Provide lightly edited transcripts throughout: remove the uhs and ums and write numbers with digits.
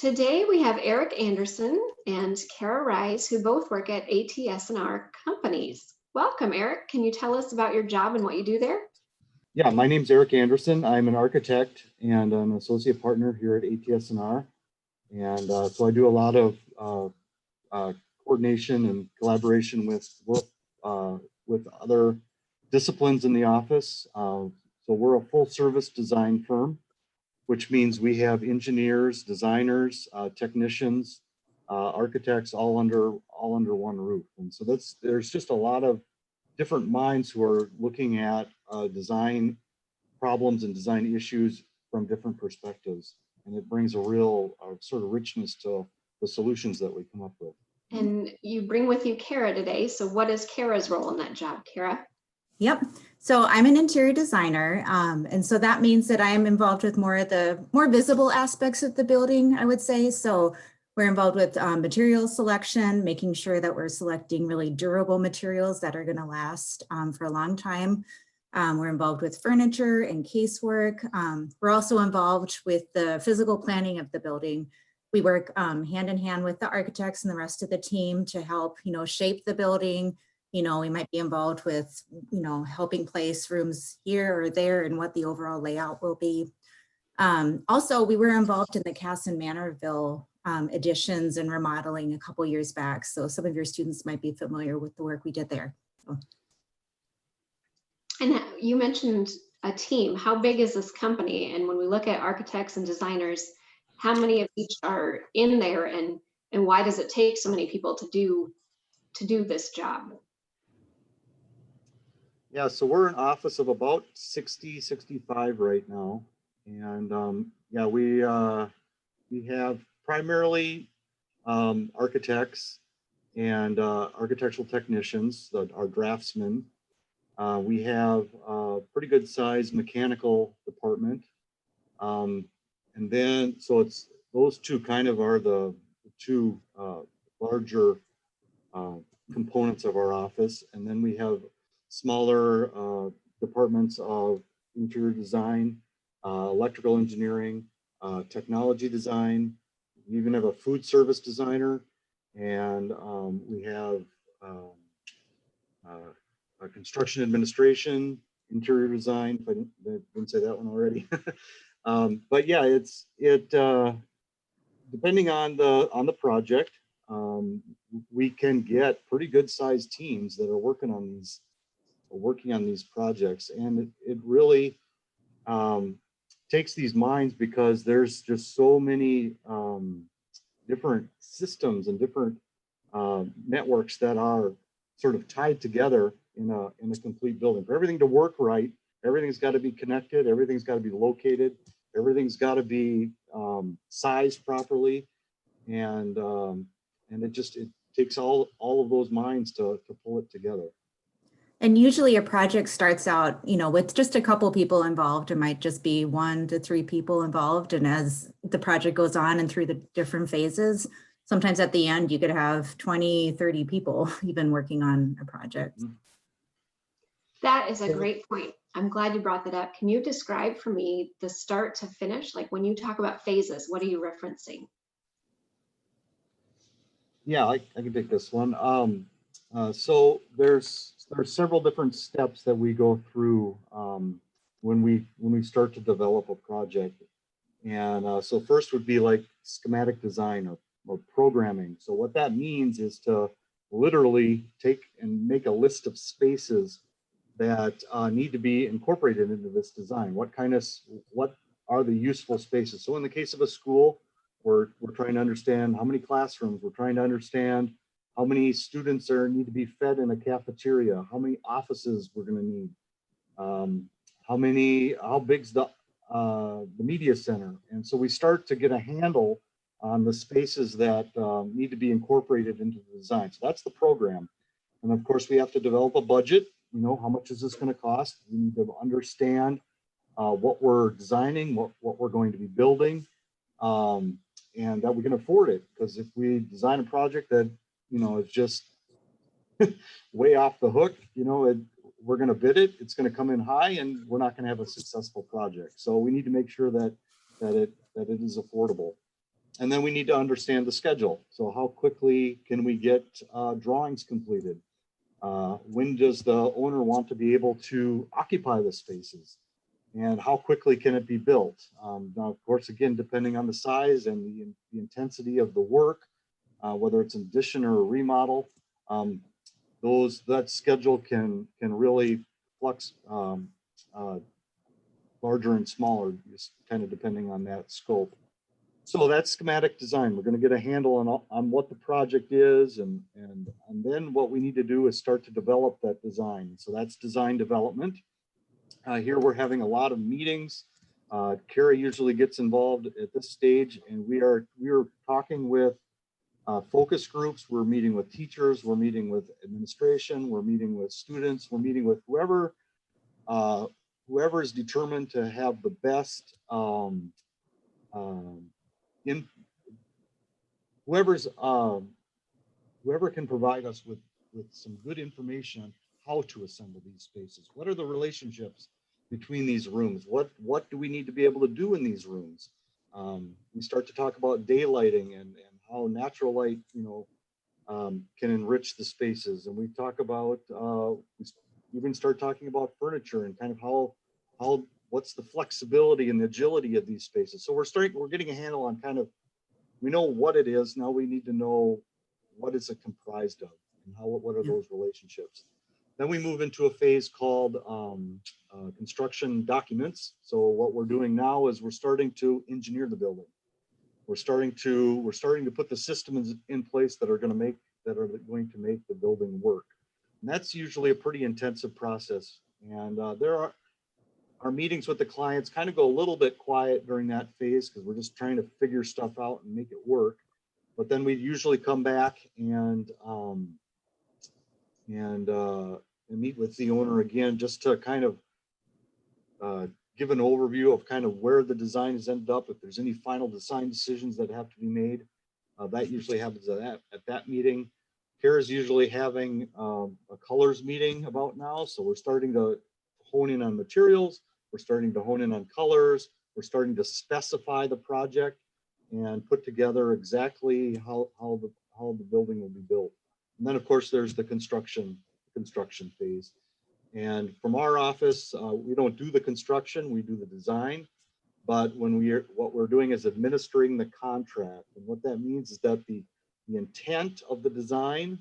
Today we have Eric Anderson and Kara Rise, who both work at ATS+R companies. Welcome, Eric. Can you tell us about your job and what you do there? Yeah, my name's Eric Anderson. I'm an architect and an associate partner here at ATS+R. And so I do a lot of coordination and collaboration with other disciplines in the office. So we're a full service design firm, which means we have engineers, designers, technicians, architects all under one roof. And so there's just a lot of different minds who are looking at design problems and design issues from different perspectives. And it brings a real sort of richness to the solutions that we come up with. And you bring with you Kara today. So what is Kara's role in that job, Kara? Yep. So I'm an interior designer. And so that means that I am involved with more of the more visible aspects of the building, I would say. So we're involved with material selection, making sure that we're selecting really durable materials that are going to last for a long time. We're involved with furniture and casework. We're also involved with the physical planning of the building. We work hand in hand with the architects and the rest of the team to help, shape the building. We might be involved with, helping place rooms here or there and what the overall layout will be. Also, we were involved in the Cass and Manorville additions and remodeling a couple years back. So some of your students might be familiar with the work we did there. So. And you mentioned a team. How big is this company? And when we look at architects and designers, how many of each are in there, and why does it take so many people to do this job? Yeah, so we're an office of about 60, 65 right now. And yeah, we have primarily architects and architectural technicians, our draftsmen. We have a pretty good sized mechanical department. And then, so it's those two kind of are the two larger components of our office. And then we have smaller departments of interior design, electrical engineering, technology design. We even have a food service designer, and we have a construction administration, interior design. If I didn't say that one already. But yeah, it depending on the project, we can get pretty good sized teams that are working on these projects, and it really takes these minds, because there's just so many different systems and different networks that are sort of tied together in a complete building. For everything to work right, everything's got to be connected, everything's got to be located, everything's got to be sized properly, and it takes all of those minds to pull it together. And usually a project starts out, with just a couple people involved. It might just be 1 to 3 people involved. And as the project goes on and through the different phases, sometimes at the end, you could have 20, 30 people even working on a project. That is a great point. I'm glad you brought that up. Can you describe for me the start to finish? Like when you talk about phases, what are you referencing? Yeah, I can take this one. So there's several different steps that we go through when we start to develop a project. And so first would be like schematic design or programming. So what that means is to literally take and make a list of spaces that need to be incorporated into this design. What are the useful spaces? So in the case of a school, we're trying to understand how many classrooms, we're trying to understand how many students need to be fed in a cafeteria, how many offices we're going to need, how big's the media center. And so we start to get a handle on the spaces that need to be incorporated into the design. So that's the program. And of course, we have to develop a budget. How much is this going to cost? We need to understand what we're designing, what we're going to be building, and that we can afford it. Because if we design a project that is just way off the hook, we're going to bid it, it's going to come in high, and we're not going to have a successful project. So we need to make sure that it is affordable. And then we need to understand the schedule. So how quickly can we get drawings completed? When does the owner want to be able to occupy the spaces? And how quickly can it be built? Now, of course, again, depending on the size and the intensity of the work, whether it's an addition or a remodel, that schedule can really flux larger and smaller, just kind of depending on that scope. So that's schematic design. We're going to get a handle on what the project is, and then what we need to do is start to develop that design. So that's design development. Here we're having a lot of meetings. Kara usually gets involved at this stage, and we are talking with focus groups. We're meeting with teachers. We're meeting with administration. We're meeting with students. We're meeting with whoever is determined to have the best whoever can provide us with some good information on how to assemble these spaces. What are the relationships between these rooms? What do we need to be able to do in these rooms? We start to talk about daylighting and how natural light, can enrich the spaces. And we talk about, we even start talking about furniture and kind of what's the flexibility and the agility of these spaces. So we're getting a handle on kind of, we know what it is. Now we need to know what is it comprised of and what are those relationships. Then we move into a phase called construction documents. So what we're doing now is we're starting to engineer the building. We're starting to put the systems in place that are going to make the building work. And that's usually a pretty intensive process. And our meetings with the clients kind of go a little bit quiet during that phase because we're just trying to figure stuff out and make it work. But then we usually come back and meet with the owner again, just to kind of give an overview of kind of where the design has ended up. If there's any final design decisions that have to be made, that usually happens at that meeting. Kara's usually having a colors meeting about now. So we're starting to hone in on materials. We're starting to hone in on colors. We're starting to specify the project and put together exactly how the building will be built. And then of course there's the construction phase. And from our office, we don't do the construction, we do the design. But what we're doing is administering the contract. And what that means is that the intent of the design,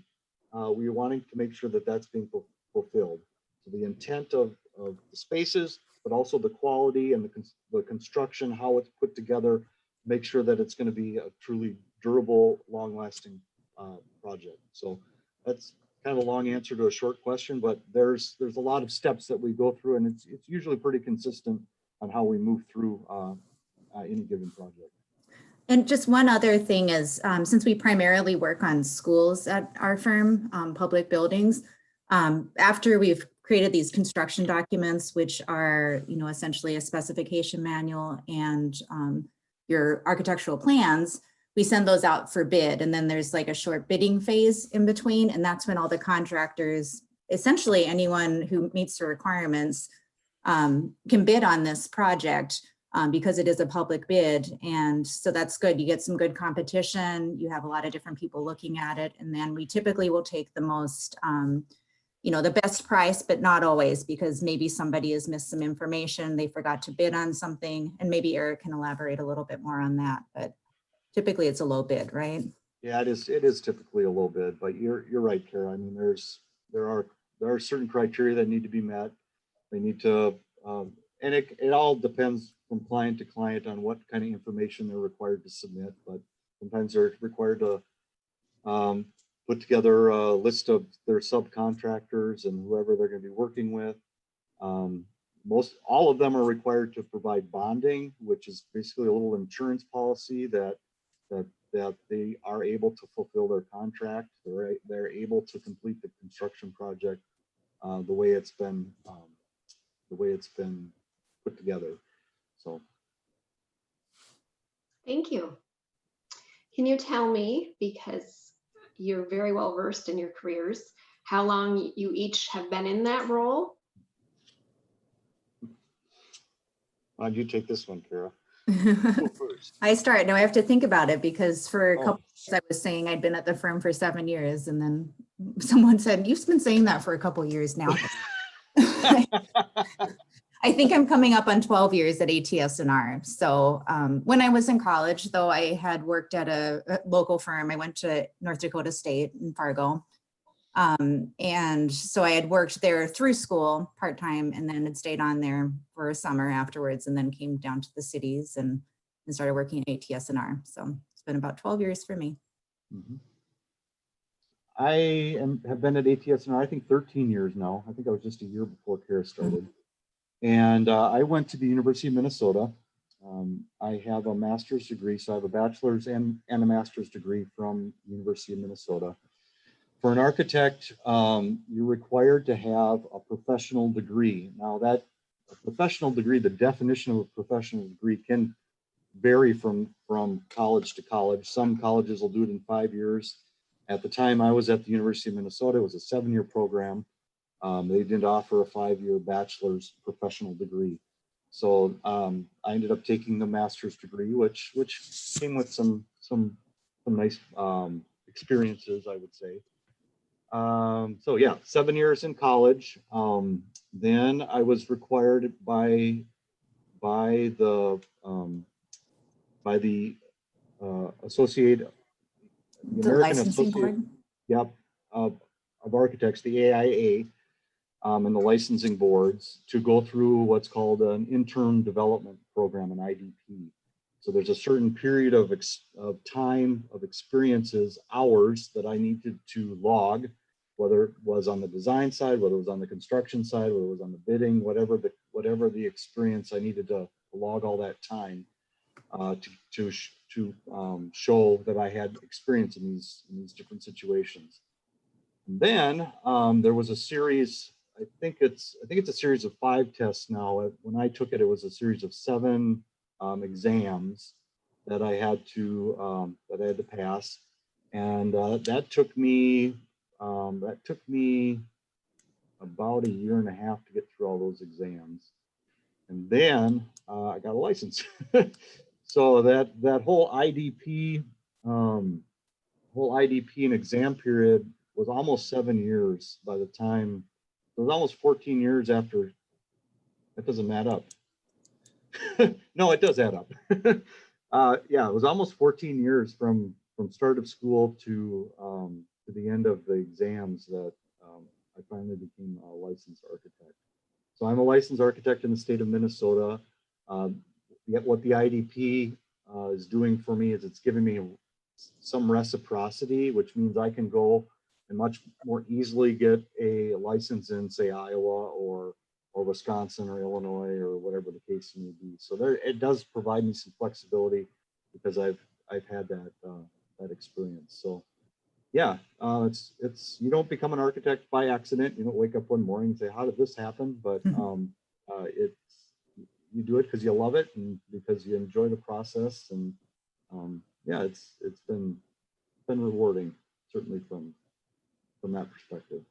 we're wanting to make sure that that's being fulfilled. So the intent of the spaces, but also the quality and the construction, how it's put together, make sure that it's going to be a truly durable, long-lasting project. So that's kind of a long answer to a short question, but there's a lot of steps that we go through, and it's usually pretty consistent on how we move through any given project. And just one other thing is, since we primarily work on schools at our firm, public buildings, after we've created these construction documents, which are, essentially a specification manual and your architectural plans, we send those out for bid. And then there's like a short bidding phase in between. And that's when all the contractors, essentially anyone who meets the requirements, can bid on this project because it is a public bid. And so that's good. You get some good competition. You have a lot of different people looking at it. And then we typically will take the most, the best price, but not always, because maybe somebody has missed some information. They forgot to bid on something. And maybe Eric can elaborate a little bit more on that. But typically it's a low bid, right? Yeah, it is typically a low bid, but you're right, Kara. I mean, there are certain criteria that need to be met. They need to, and it all depends from client to client on what kind of information they're required to submit. But sometimes they're required to put together a list of their subcontractors and whoever they're going to be working with. All of them are required to provide bonding, which is basically a little insurance policy that they are able to fulfill their contract. They're able to complete the construction project the way it's been put together. So, thank you. Can you tell me, because you're very well versed in your careers, how long you each have been in that role? Why don't you take this one, Kara? Go first. I start. Now I have to think about it because for a Oh. couple years I was saying I'd been at the firm for 7 years, and then someone said, "You've been saying that for a couple years now." I think I'm coming up on 12 years at ATS+R. So when I was in college, though, I had worked at a local firm. I went to North Dakota State in Fargo. And so I had worked there through school part-time, and then had stayed on there for a summer afterwards, and then came down to the cities and started working at ATS+R. So it's been about 12 years for me. Mhm. Have been at ATS+R, I think 13 years now. I think I was just a year before Kara started. And I went to the University of Minnesota. I have a master's degree, so I have a bachelor's and a master's degree from University of Minnesota. For an architect, you're required to have a professional degree. Now that a professional degree, the definition of a professional degree can vary from college to college. Some colleges will do it in 5 years. At the time I was at the University of Minnesota, it was a 7-year program. They didn't offer a 5-year bachelor's professional degree. So I ended up taking the master's degree, which came with some nice experiences, I would say. So yeah, 7 years in college. Then I was required by the The American licensing Associate, board. yep, of Architects, the AIA, and the licensing boards to go through what's called an intern development program, an IDP. So there's a certain period of time of experiences, hours that I needed to log, whether it was on the design side, whether it was on the construction side, whether it was on the bidding, whatever the experience I needed to log all that time to show that I had experience in these different situations. And then there was a series. I think it's a series of 5 tests now. When I took it, it was a series of 7 exams that I had to pass, and that took me about a year and a half to get through all those exams, and then I got a license. So that whole IDP and exam period was almost 7 years by the time. It was almost 14 years after. That doesn't add up. No, it does add up. Yeah, it was almost 14 years from start of school to the end of the exams that I finally became a licensed architect. So I'm a licensed architect in the state of Minnesota. What the IDP is doing for me is it's giving me some reciprocity, which means I can go and much more easily get a license in, say, Iowa or Wisconsin or Illinois or whatever the case may be. So it does provide me some flexibility because I've had that experience. So yeah, it's you don't become an architect by accident. You don't wake up one morning and say, how did this happen? But you do it because you love it and because you enjoy the process. And yeah, it's been rewarding, certainly from that perspective.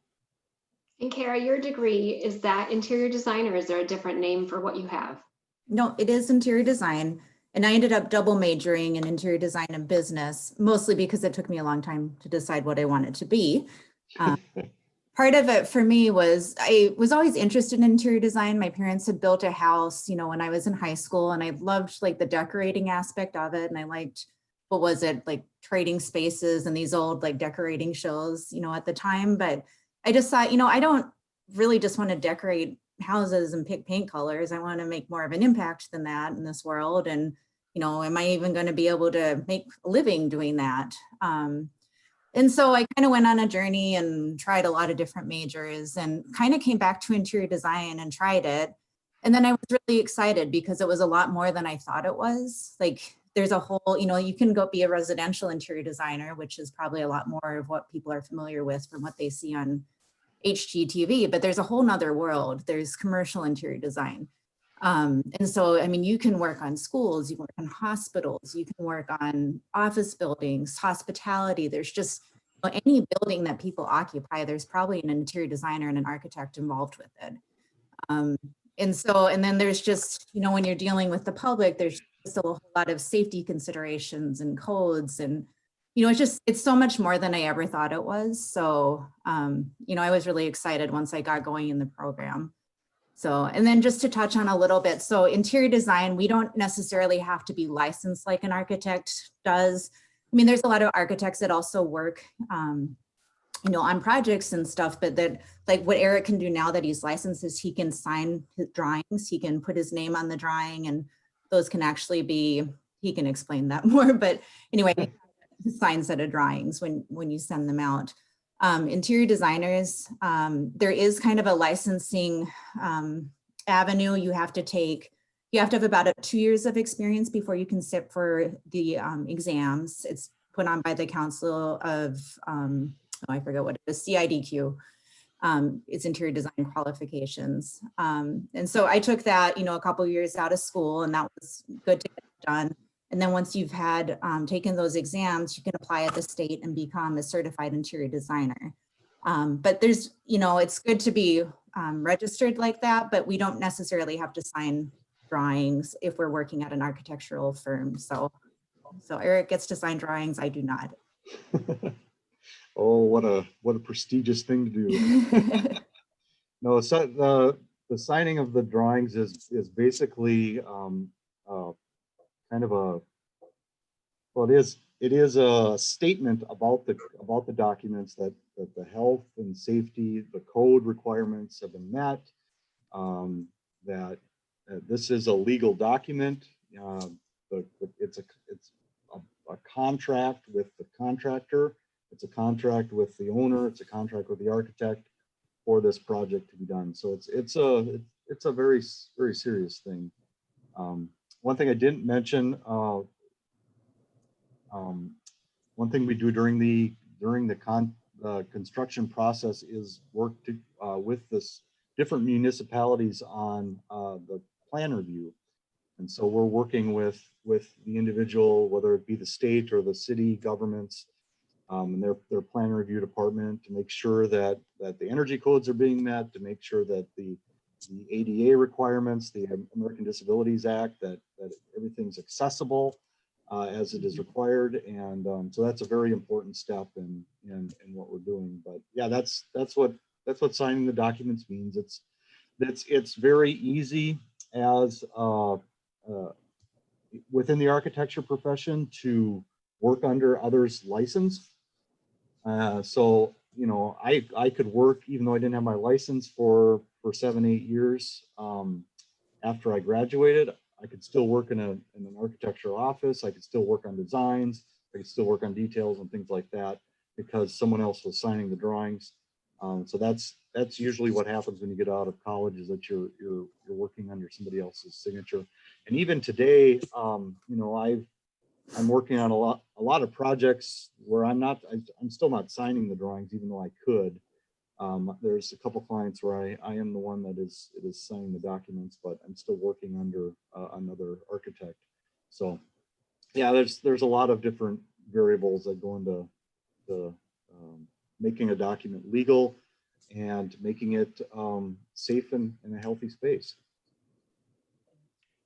And Kara, your degree, is that interior design, or is there a different name for what you have? No, it is interior design. And I ended up double majoring in interior design and business, mostly because it took me a long time to decide what I wanted to be. Part of it for me was I was always interested in interior design. My parents had built a house, when I was in high school, and I loved like the decorating aspect of it. And I liked, what was it, like trading spaces and these old like decorating shows, at the time. But I just thought, I don't really just want to decorate houses and pick paint colors. I want to make more of an impact than that in this world. And, am I even going to be able to make a living doing that? And so I kind of went on a journey and tried a lot of different majors and kind of came back to interior design and tried it. And then I was really excited because it was a lot more than I thought it was. Like there's a whole, you can go be a residential interior designer, which is probably a lot more of what people are familiar with from what they see on HGTV, but there's a whole nother world. There's commercial interior design. And so, I mean, you can work on schools, you can work on hospitals, you can work on office buildings, hospitality. There's just any building that people occupy, there's probably an interior designer and an architect involved with it. and then there's just, when you're dealing with the public, there's just a whole lot of safety considerations and codes, and it's so much more than I ever thought it was. So I was really excited once I got going in the program. So, and then just to touch on a little bit, so interior design, we don't necessarily have to be licensed like an architect does. I mean, there's a lot of architects that also work on projects and stuff, but that, like what Eric can do now that he's licensed, is he can sign his drawings, he can put his name on the drawing, and those can actually be, he can explain that more, but anyway, sign set of drawings when you send them out. Interior designers, there is kind of a licensing avenue you have to take. You have to have about 2 years of experience before you can sit for the exams. It's put on by the Council of, I forget what it is, CIDQ. It's interior design qualifications. And so I took that, a couple of years out of school, and that was good to get done. And then once you've had taken those exams, you can apply at the state and become a certified interior designer. But there's, it's good to be registered like that, but we don't necessarily have to sign drawings if we're working at an architectural firm. So Eric gets to sign drawings, I do not. Oh, what a prestigious thing to do. No, so the signing of the drawings is basically kind of it is a statement about the documents that the health and safety, the code requirements have been met, that this is a legal document. It's a contract with the contractor. It's a contract with the owner. It's a contract with the architect for this project to be done. So it's a very, very serious thing. One thing I didn't mention, one thing we do during the construction process is work with this different municipalities on the plan review. And so we're working with the individual, whether it be the state or the city governments, and their plan review department, to make sure that the energy codes are being met, to make sure that the ADA requirements, the American Disabilities Act, that everything's accessible as it is required. And so that's a very important step in what we're doing. But yeah, that's what signing the documents means. It's very easy as within the architecture profession to work under others' license. So, I could work, even though I didn't have my license for 7-8 years after I graduated. I could still work in an architectural office. I could still work on designs. I could still work on details and things like that because someone else was signing the drawings. So that's usually what happens when you get out of college, is that you're working under somebody else's signature. And even today, I'm working on a lot of projects where I'm still not signing the drawings, even though I could. There's a couple clients where I am the one that is signing the documents, but I'm still working under another architect. So yeah, there's a lot of different variables that go into making a document legal and making it safe and in a healthy space.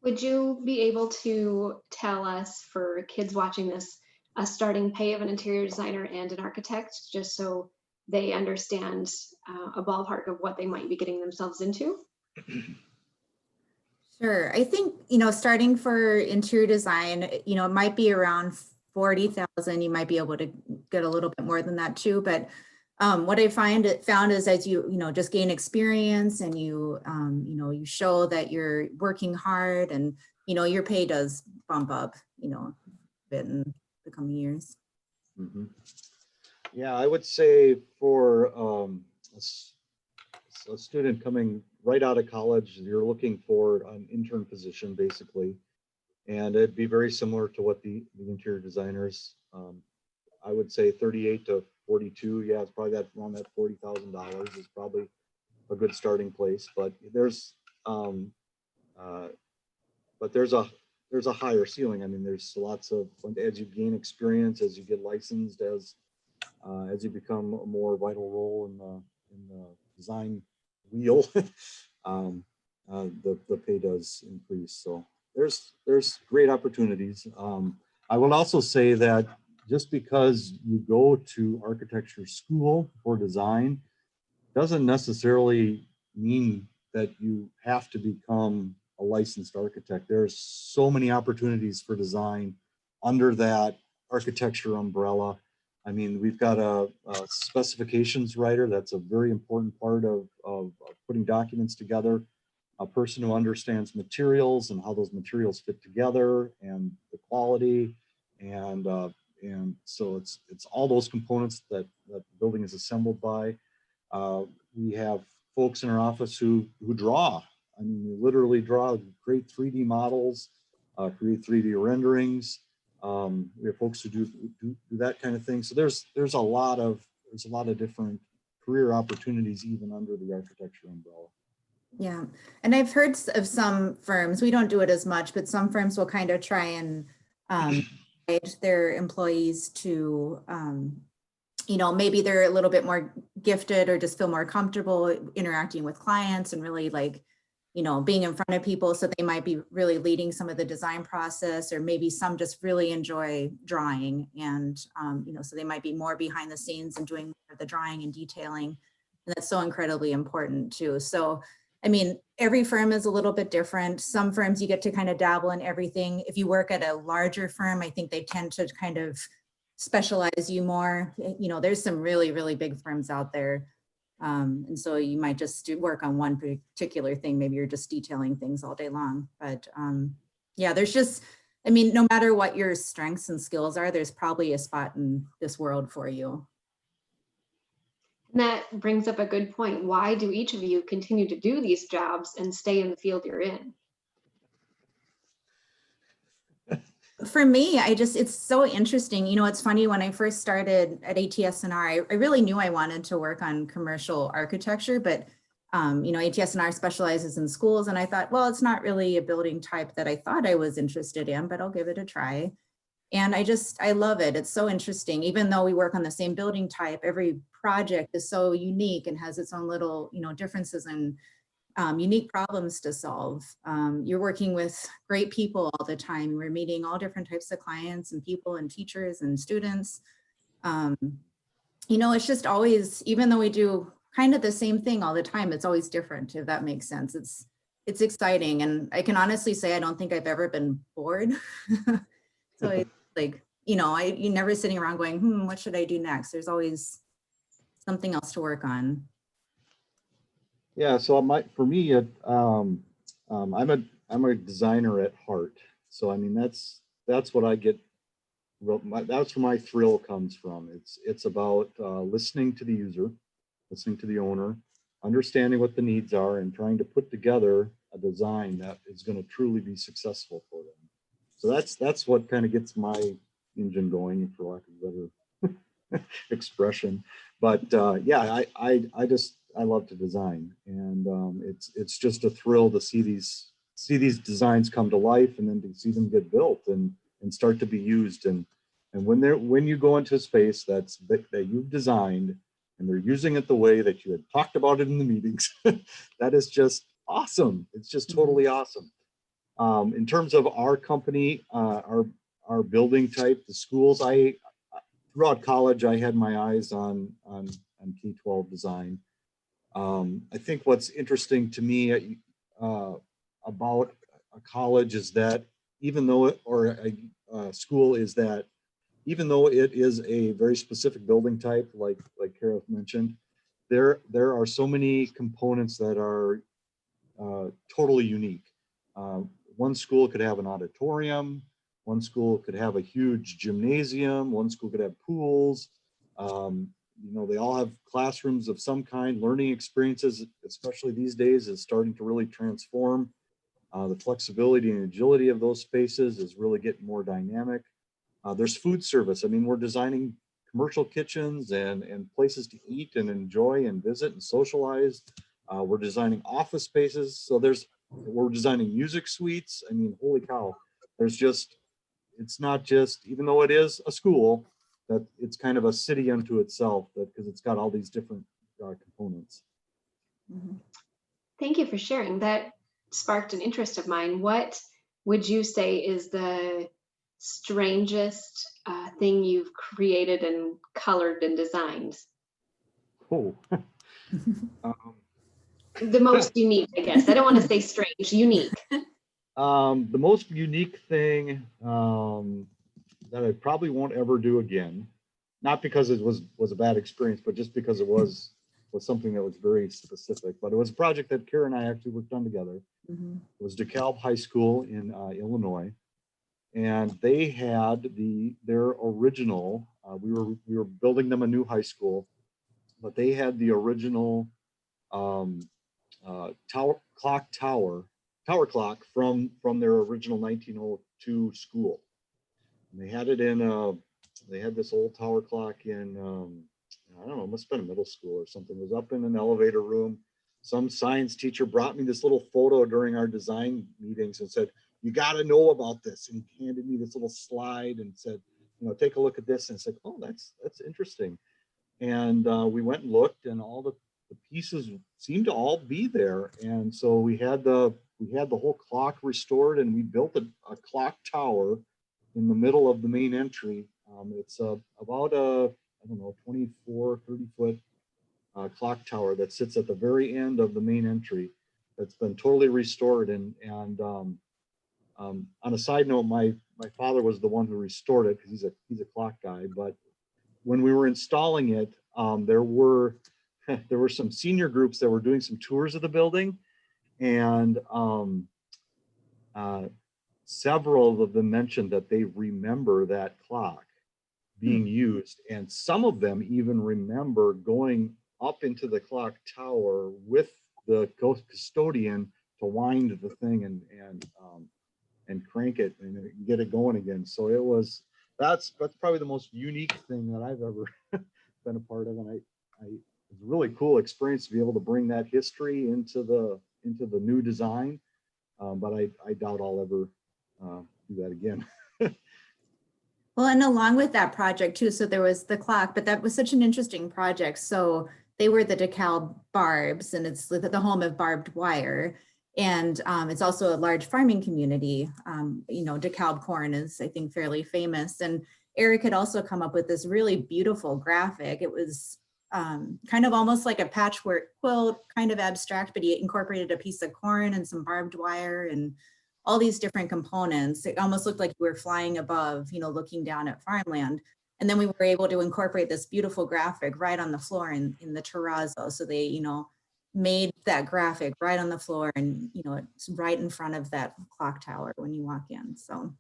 Would you be able to tell us, for kids watching this, a starting pay of an interior designer and an architect, just so they understand a ballpark of what they might be getting themselves into? Sure. I think, starting for interior design, it might be around 40,000. You might be able to get a little bit more than that too. But what I found is, as you just gain experience and you show that you're working hard, and your pay does bump up a bit in the coming years. Mm-hmm. Yeah, I would say for a student coming right out of college, you're looking for an intern position basically, and it'd be very similar to what the interior designers, I would say 38 to 42. Yeah, it's probably around that $40,000 is probably a good starting place. But there's a higher ceiling. I mean, there's lots of, as you gain experience, as you get licensed, as you become a more vital role in the design wheel, the pay does increase. So there's great opportunities. I will also say that just because you go to architecture school for design doesn't necessarily mean that you have to become a licensed architect. There's so many opportunities for design under that architecture umbrella. I mean, we've got a specifications writer. That's a very important part of putting documents together. A person who understands materials and how those materials fit together and the quality. And so it's all those components that the building is assembled by. We have folks in our office who draw. I mean, we literally draw, create 3D models, create 3D renderings. We have folks who do that kind of thing. So there's a lot of different career opportunities even under the architecture umbrella. Yeah, and I've heard of some firms, we don't do it as much, but some firms will kind of try and guide their employees to, you know, maybe they're a little bit more gifted or just feel more comfortable interacting with clients and really like, you know, being in front of people. So they might be really leading some of the design process, or maybe some just really enjoy drawing. And, you know, so they might be more behind the scenes and doing more of the drawing and detailing. And that's so incredibly important too. So, I mean, every firm is a little bit different. Some firms you get to kind of dabble in everything. If you work at a larger firm, I think they tend to kind of specialize you more. You know, there's some really, really big firms out there. And so you might just work on one particular thing. Maybe you're just detailing things all day long. But yeah, there's just, I mean, no matter what your strengths and skills are, there's probably a spot in this world for you. And that brings up a good point. Why do each of you continue to do these jobs and stay in the field you're in? For me, it's so interesting. You know, it's funny, when I first started at ATS+R, I really knew I wanted to work on commercial architecture, but you know, ATS+R specializes in schools. And I thought, well, it's not really a building type that I thought I was interested in, but I'll give it a try. And I love it. It's so interesting. Even though we work on the same building type, every project is so unique and has its own little, you know, differences and unique problems to solve. You're working with great people all the time. We're meeting all different types of clients and people and teachers and students. You know, it's just always, even though we do kind of the same thing all the time, it's always different, if that makes sense. It's exciting. And I can honestly say, I don't think I've ever been bored. So it's like, you know, you're never sitting around going, what should I do next? There's always something else to work on. Yeah, so for me, I'm a designer at heart. So I mean, that's what I get. That's where my thrill comes from. It's about listening to the user, listening to the owner, understanding what the needs are, and trying to put together a design that is going to truly be successful for them. So that's what kind of gets my engine going, for lack of a better expression. But yeah, I love to design, and it's just a thrill to see these designs come to life, and then to see them get built and start to be used. And when you go into a space that you've designed and they're using it the way that you had talked about it in the meetings, that is just awesome. It's just totally awesome. In terms of our company, our building type, the schools, throughout college, I had my eyes on K-12 design. I think what's interesting to me about a college is that even though a school is that even though it is a very specific building type, like Kara mentioned, there are so many components that are totally unique. One school could have an auditorium, one school could have a huge gymnasium, one school could have pools. You know, they all have classrooms of some kind. Learning experiences, especially these days, is starting to really transform. The flexibility and agility of those spaces is really getting more dynamic. There's food service. I mean, we're designing commercial kitchens and places to eat and enjoy and visit and socialize. We're designing office spaces. So we're designing music suites. I mean, holy cow. It's not just, even though it is a school, that it's kind of a city unto itself, because it's got all these different components. Thank you for sharing that. sparked an interest of mine. What would you say is the strangest thing you've created and colored and designed? Oh. The most unique, I guess. I don't want to say strange, unique. The most unique thing that I probably won't ever do again, not because it was a bad experience, but just because it was something that was very specific. But it was a project that Kara and I actually worked on together. Mhm. It was DeKalb High School in Illinois, and they had their original. We were building them a new high school, but they had the original tower clock from their original 1902 school. And they had it in they had this old tower clock in I don't know, it must have been a middle school or something. It was up in an elevator room. Some science teacher brought me this little photo during our design meetings and said, you got to know about this. And he handed me this little slide and said, take a look at this. And it's like, oh, that's interesting. And we went and looked, and all the pieces seemed to all be there. And so we had the whole clock restored, and we built a clock tower in the middle of the main entry. It's about a, I don't know, 24, 30 foot clock tower that sits at the very end of the main entry. That's been totally restored. And on a side note, my father was the one who restored it, because he's a clock guy. But when we were installing it, there were some senior groups that were doing some tours of the building, and several of them mentioned that they remember that clock being used, and some of them even remember going up into the clock tower with the custodian to wind the thing and crank it and get it going again. So that's probably the most unique thing that I've ever been a part of, and it's a really cool experience to be able to bring that history into the new design. But I doubt I'll ever do that again. Well, and along with that project too, so there was the clock, but that was such an interesting project. So they were the DeKalb Barbs, and it's the home of barbed wire. And it's also a large farming community. DeKalb corn is, I think, fairly famous. And Eric had also come up with this really beautiful graphic. It was kind of almost like a patchwork quilt, kind of abstract, but he incorporated a piece of corn and some barbed wire and all these different components. It almost looked like we were flying above, looking down at farmland. And then we were able to incorporate this beautiful graphic right on the floor in the terrazzo. So they, made that graphic right on the floor, and it's right in front of that clock tower when you walk in. So,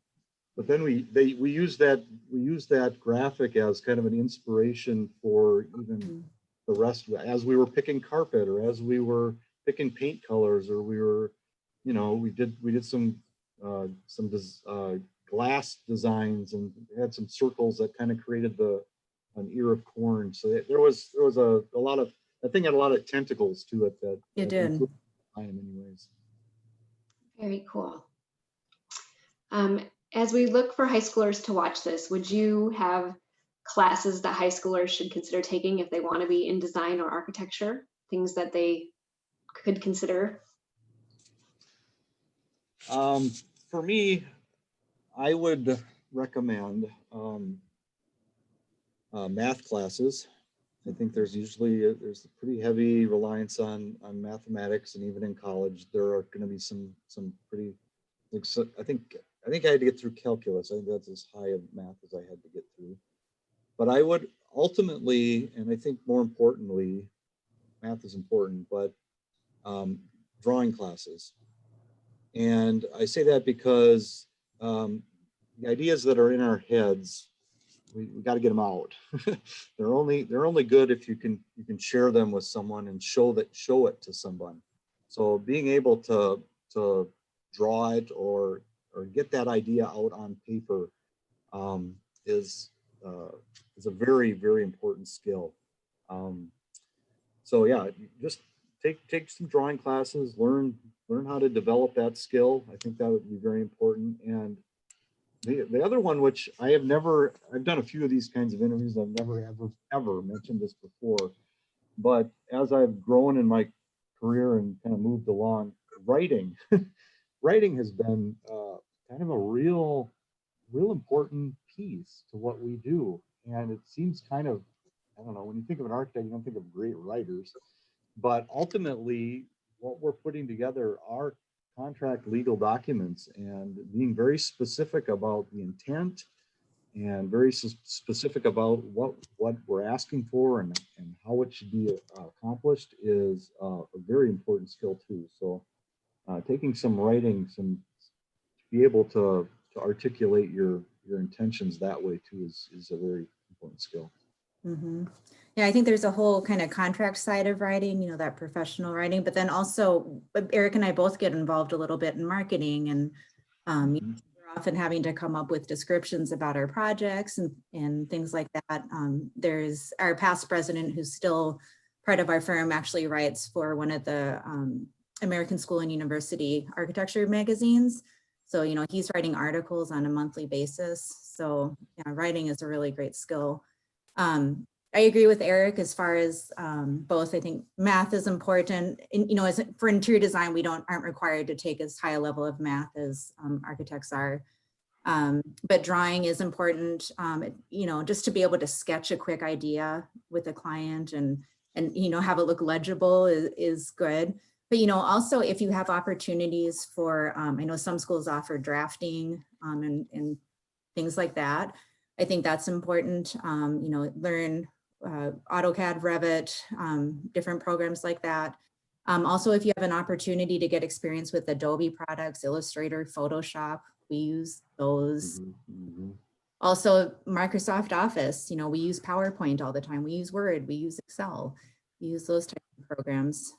but then we use that graphic as kind of an inspiration for even the rest of it, as we were picking carpet, or as we were picking paint colors, or we were, we did some glass designs, and had some circles that kind of created an ear of corn. So there was a lot of, I think, had a lot of tentacles to it that it did. in many ways. Very cool. As we look for high schoolers to watch this, would you have classes that high schoolers should consider taking if they want to be in design or architecture, things that they could consider? For me, I would recommend math classes. I think there's a pretty heavy reliance on mathematics, and even in college there are going to be some pretty, like, so I think I had to get through calculus. I think that's as high of math as I had to get through. But I would ultimately, and I think more importantly, math is important, but drawing classes. And I say that because the ideas that are in our heads, we got to get them out. they're only good if you can share them with someone and show it to someone. So being able to draw it or get that idea out on paper is a very, very important skill. So yeah, just take some drawing classes, learn how to develop that skill. I think that would be very important. And the other one, which I've done a few of these kinds of interviews, I've never ever mentioned this before, but as I've grown in my career and kind of moved along, writing, writing has been kind of a real important piece to what we do. And it seems kind of, I don't know, when you think of an architect, you don't think of great writers, but ultimately what we're putting together are contract legal documents and being very specific about the intent and very specific about what we're asking for and how it should be accomplished is a very important skill too. So taking some writing, to be able to articulate your intentions that way too is a very important skill. Mm-hmm. Yeah, I think there's a whole kind of contract side of writing, you know, that professional writing, but then also Eric and I both get involved a little bit in marketing, and we're often having to come up with descriptions about our projects and things like that. There's our past president who's still part of our firm, actually writes for one of the American School and University architecture magazines. So, you know, he's writing articles on a monthly basis. So yeah, writing is a really great skill. I agree with Eric as far as both. I think math is important. And, you know, as for interior design, we aren't required to take as high a level of math as architects are. But drawing is important, you know, just to be able to sketch a quick idea with a client and you know, have it look legible is good. But, you know, also if you have opportunities for, I know some schools offer drafting and things like that. I think that's important. You know, learn AutoCAD, Revit, different programs like that. Also, if you have an opportunity to get experience with Adobe products, Illustrator, Photoshop, we use those. Also, Microsoft Office, you know, we use PowerPoint all the time. We use Word, we use Excel, we use those types of programs.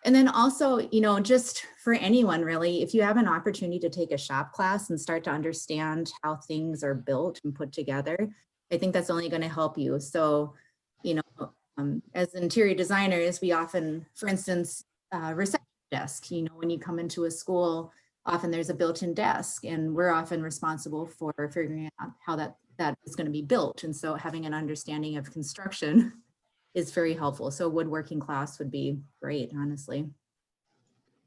And then also, you know, just for anyone really, if you have an opportunity to take a shop class and start to understand how things are built and put together, I think that's only going to help you. So, you know, as interior designers, we often, for instance, reception desk, you know, when you come into a school, often there's a built-in desk, and we're often responsible for figuring out how that is going to be built. And so having an understanding of construction is very helpful. So woodworking class would be great, honestly.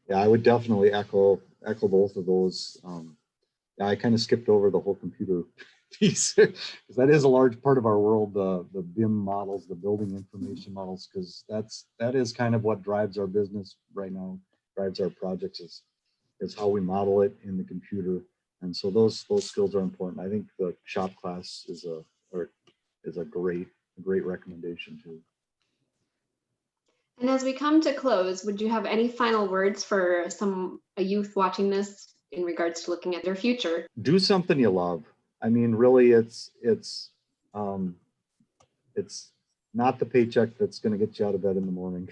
Yeah, I would definitely echo both of those. Yeah, I kind of skipped over the whole computer piece because that is a large part of our world, the BIM models, the building information models, because that is kind of what drives our business right now, drives our projects is how we model it in the computer. And so those skills are important. I think the shop class is a great recommendation too. And as we come to close, would you have any final words for a youth watching this in regards to looking at their future? Do something you love. I mean, really, it's not the paycheck that's going to get you out of bed in the morning.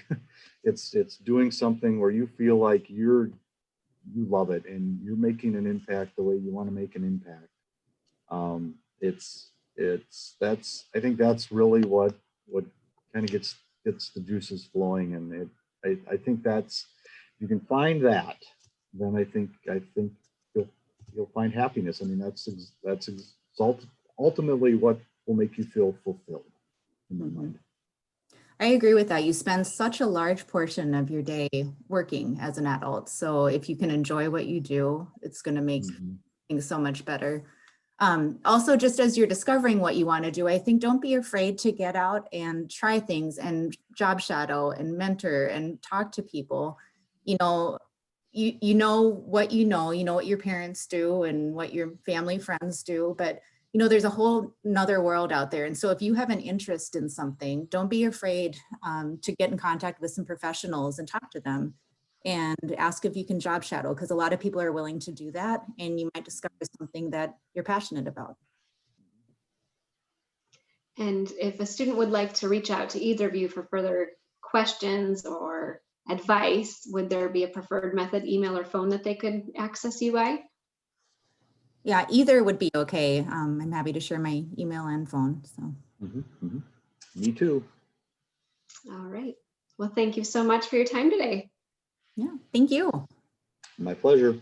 it's doing something where you feel like you love it and you're making an impact the way you want to make an impact. I think that's really what kind of gets the juices flowing, and I think that's, if you can find that, then I think you'll find happiness. I mean, that's ultimately what will make you feel fulfilled in my mind. I agree with that. You spend such a large portion of your day working as an adult. So if you can enjoy what you do, it's going to make things so much better. Also, just as you're discovering what you want to do, I think don't be afraid to get out and try things and job shadow and mentor and talk to people. You know, you know what you know what your parents do and what your family friends do, but you know, there's a whole nother world out there. And so if you have an interest in something, don't be afraid to get in contact with some professionals and talk to them and ask if you can job shadow, because a lot of people are willing to do that, and you might discover something that you're passionate about. And if a student would like to reach out to either of you for further questions or advice, would there be a preferred method, email or phone, that they could access you by? Yeah, either would be okay. I'm happy to share my email and phone. So. Me too. All right. Well, thank you so much for your time today. Yeah, thank you. My pleasure.